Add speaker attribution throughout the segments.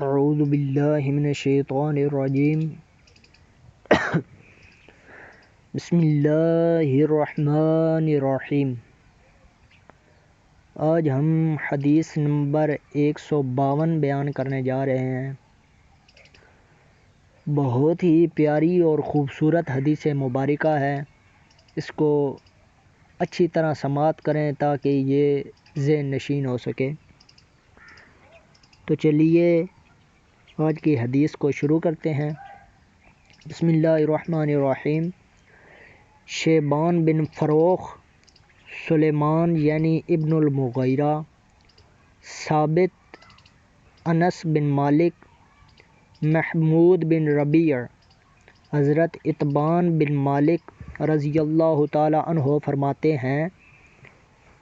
Speaker 1: اعوذ باللہ من الشیطان الرجیم بسم اللہ الرحمن الرحیم۔ آج ہم حدیث نمبر 152 بیان کرنے جا رہے ہیں۔ بہت ہی پیاری اور خوبصورت حدیث مبارکہ ہے، اس کو اچھی طرح سماعت کریں تاکہ یہ ذہن نشین ہو سکے۔ تو چلیے آج کی حدیث کو شروع کرتے ہیں۔ بسم اللہ الرحمن الرحیم۔ شیبان بن فروخ، سلیمان یعنی ابن المغیرہ، ثابت، انس بن مالک، محمود بن ربیع، حضرت اتبان بن مالک رضی اللہ تعالی عنہ فرماتے ہیں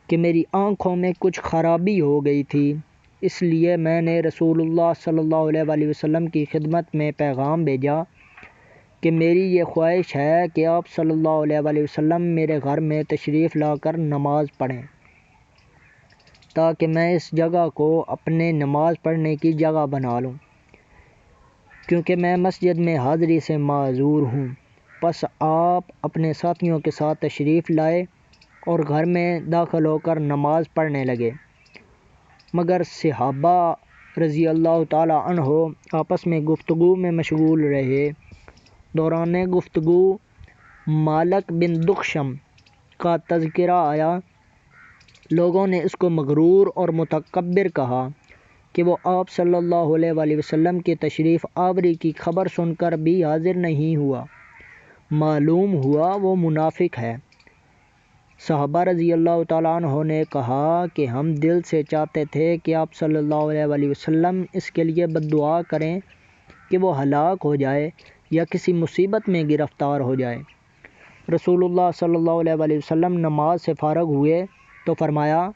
Speaker 1: کہ میری آنکھوں میں کچھ خرابی ہو گئی تھی، اس لیے میں نے رسول اللہ صلی اللہ علیہ وآلہ وسلم کی خدمت میں پیغام بھیجا کہ میری یہ خواہش ہے کہ آپ صلی اللہ علیہ وآلہ وسلم میرے گھر میں تشریف لا کر نماز پڑھیں تاکہ میں اس جگہ کو اپنے نماز پڑھنے کی جگہ بنا لوں، کیونکہ میں مسجد میں حاضری سے معذور ہوں۔ پس آپ اپنے ساتھیوں کے ساتھ تشریف لائے اور گھر میں داخل ہو کر نماز پڑھنے لگے، مگر صحابہ رضی اللہ تعالی عنہ آپس میں گفتگو میں مشغول رہے۔ دوران گفتگو مالک بن دخشم کا تذکرہ آیا۔ لوگوں نے اس کو مغرور اور متکبر کہا کہ وہ آپ صلی اللہ علیہ وآلہ وسلم کی تشریف آوری کی خبر سن کر بھی حاضر نہیں ہوا، معلوم ہوا وہ منافق ہے۔ صحابہ رضی اللہ تعالیٰ عنہ نے کہا کہ ہم دل سے چاہتے تھے کہ آپ صلی اللہ علیہ وآلہ وسلم اس کے لیے بد دعا کریں کہ وہ ہلاک ہو جائے یا کسی مصیبت میں گرفتار ہو جائے۔ رسول اللہ صلی اللہ علیہ وآلہ وسلم نماز سے فارغ ہوئے تو فرمایا،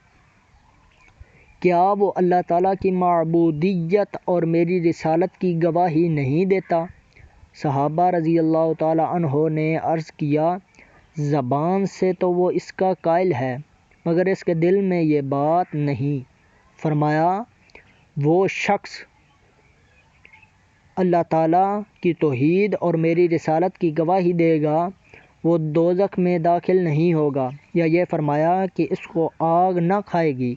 Speaker 1: کیا وہ اللہ تعالیٰ کی معبودیت اور میری رسالت کی گواہی نہیں دیتا؟ صحابہ رضی اللہ تعالیٰ عنہ نے عرض کیا، زبان سے تو وہ اس کا قائل ہے مگر اس کے دل میں یہ بات نہیں۔ فرمایا، وہ شخص اللہ تعالیٰ کی توحید اور میری رسالت کی گواہی دے گا وہ دوزخ میں داخل نہیں ہوگا، یا یہ فرمایا کہ اس کو آگ نہ کھائے گی۔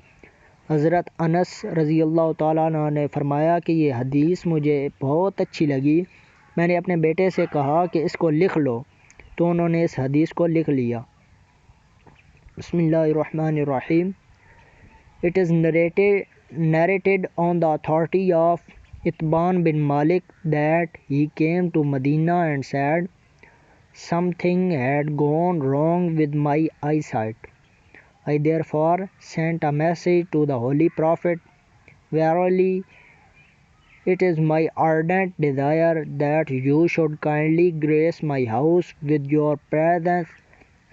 Speaker 1: حضرت انس رضی اللہ تعالیٰ عنہ نے فرمایا کہ یہ حدیث مجھے بہت اچھی لگی، میں نے اپنے بیٹے سے کہا کہ اس کو لکھ لو، تو انہوں نے اس حدیث کو لکھ لیا۔ بسم اللہ الرحمن الرحیم۔ It is narrated on the authority of Itban bin Malik that he came to Medina and said, something had gone wrong with my eyesight. I therefore sent a message to the Holy Prophet. Verily, it is my ardent desire that you should kindly grace my house with your presence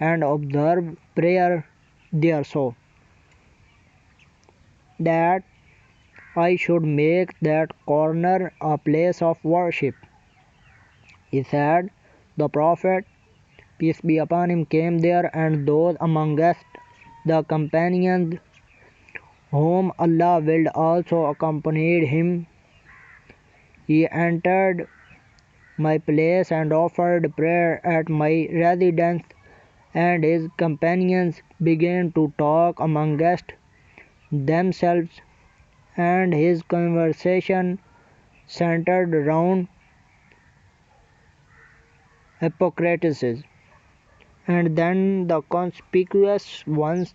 Speaker 1: and observe prayer there, so that I should make that corner a place of worship. He said, the Prophet, peace be upon him, came there, and those amongst the companions whom Allah willed also accompanied him. He entered my place and offered prayer at my residence, and his companions began to talk amongst themselves, and his conversation centered around hypocrisies. And then the conspicuous ones,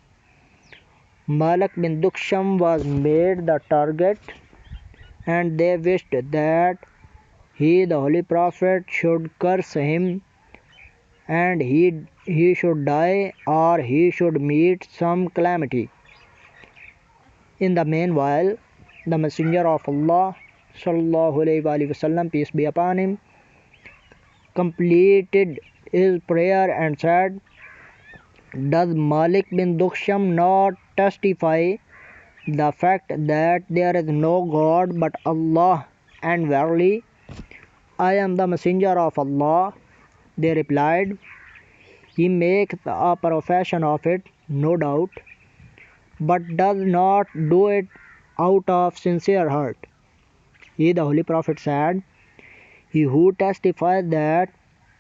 Speaker 1: Malik bin Duksham, was made the target, and they wished that he, the Holy Prophet, should curse him, and he should die, or he should meet some calamity. In the meanwhile, the Messenger of Allah sallallahu alaihi wasallam, peace be upon him, completed his prayer and said, does Malik bin Duksham not testify the fact that there is no God but Allah, and verily I am the Messenger of Allah? They replied, he makes a profession of it, no doubt, but does not do it out of sincere heart. The Holy Prophet said, "He who testifies that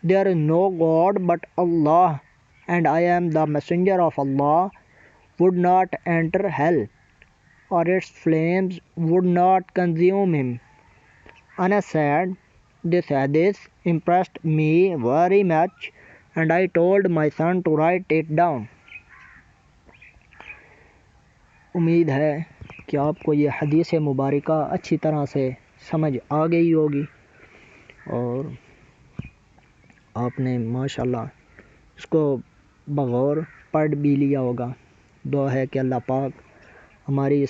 Speaker 1: there is no God but Allah, and I am the messenger of Allah, would not enter hell, or its flames would not consume him." Anas said, "This hadith impressed me very much, and I told my son to write it down." امید ہے کہ آپ کو یہ حدیث مبارکہ اچھی طرح سے سمجھ آ گئی ہوگی اور آپ نے ماشاءاللہ اس کو بغور پڑھ بھی لیا ہوگا۔ دعا ہے کہ اللہ پاک ہماری اس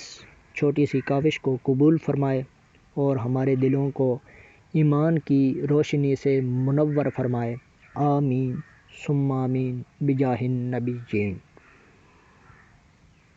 Speaker 1: چھوٹی سی کاوش کو قبول فرمائے اور ہمارے دلوں کو ایمان کی روشنی سے منور فرمائے۔ آمین ثم آمین بجاہ النبی جین۔